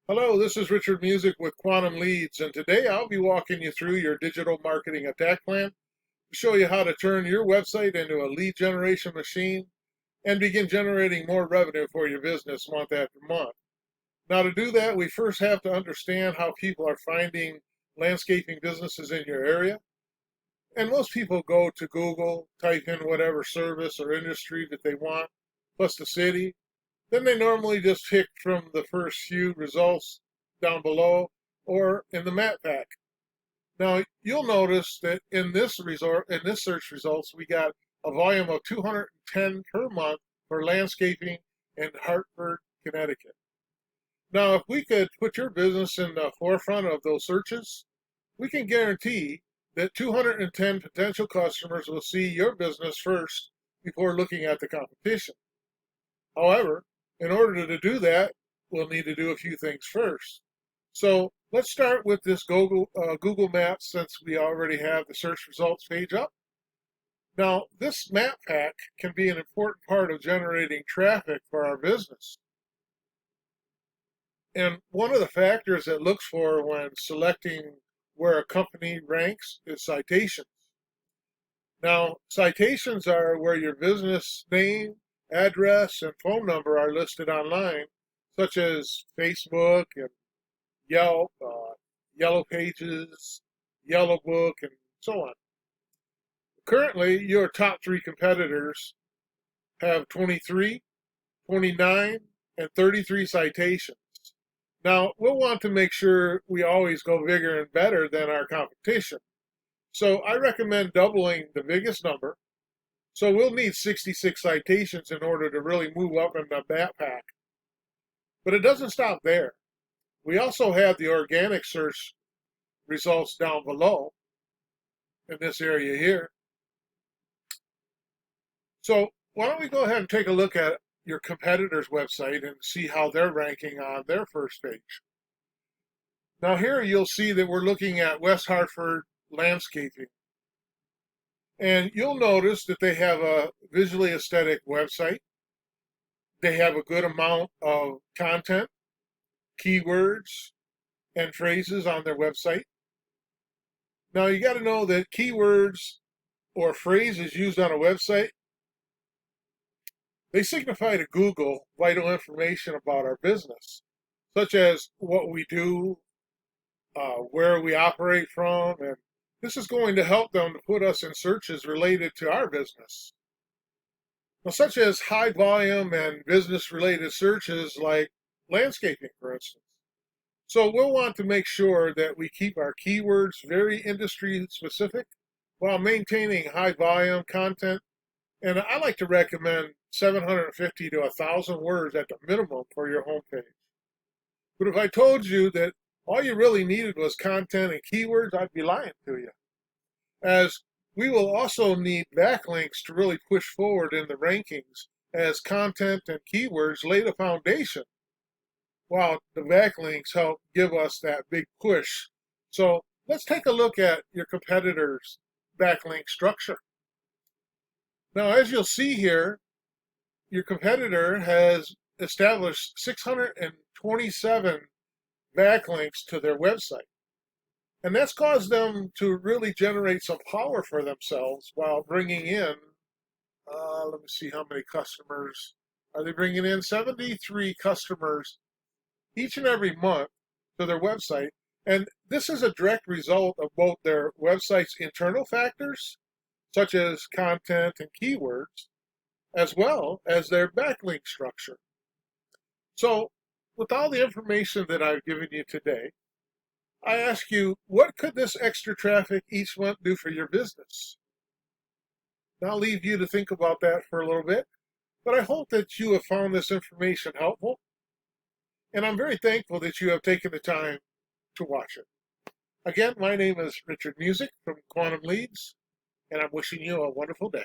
Hello, this is Richard Music with Quantum Leads, and today I'll be walking you through your digital marketing attack plan to show you how to turn your website into a lead generation machine and begin generating more revenue for your business month after month. Now, to do that, we first have to understand how people are finding landscaping businesses in your area. And most people go to Google, type in whatever service or industry that they want, plus the city. Then they normally just pick from the first few results down below or in the map pack. Now you'll notice that in this search results, we got a volume of 210 per month for landscaping in Hartford, Connecticut. Now, if we could put your business in the forefront of those searches, we can guarantee that 210 potential customers will see your business first before looking at the competition. However, in order to do that, we'll need to do a few things first. So let's start with this Google Maps, since we already have the search results page up. Now, this map pack can be an important part of generating traffic for our business. And one of the factors it looks for when selecting where a company ranks is citations. Now, citations are where your business name, address, and phone number are listed online, such as Facebook and Yelp, Yellow Pages, Yellow Book, and so on. Currently, your top three competitors have 23, 29, and 33 citations. Now, we'll want to make sure we always go bigger and better than our competition. So I recommend doubling the biggest number. So we'll need 66 citations in order to really move up in the map pack. But it doesn't stop there. We also have the organic search results down below in this area here. So why don't we go ahead and take a look at your competitor's website and see how they're ranking on their first page. Now here you'll see that we're looking at West Hartford landscaping. And you'll notice that they have a visually aesthetic website. They have a good amount of content, keywords, and phrases on their website. Now you got to know that keywords or phrases used on a website, they signify to Google vital information about our business, such as what we do, where we operate from, and this is going to help them to put us in searches related to our business. Now, such as high volume and business related searches like landscaping, for instance. So we'll want to make sure that we keep our keywords very industry specific while maintaining high volume content. And I like to recommend 750 to 1,000 words at the minimum for your homepage. But if I told you that all you really needed was content and keywords, I'd be lying to you. As we will also need backlinks to really push forward in the rankings, as content and keywords lay the foundation, while the backlinks help give us that big push. So let's take a look at your competitor's backlink structure. Now, as you'll see here, your competitor has established 627 backlinks to their website. And that's caused them to really generate some power for themselves while bringing in, let me see how many customers. Are they bringing in 73 customers each and every month to their website? And this is a direct result of both their website's internal factors, such as content and keywords, as well as their backlink structure. So, with all the information that I've given you today, I ask you, what could this extra traffic each month do for your business? Now, I'll leave you to think about that for a little bit, but I hope that you have found this information helpful, and I'm very thankful that you have taken the time to watch it. Again, my name is Richard Music from Quantum Leads, and I'm wishing you a wonderful day.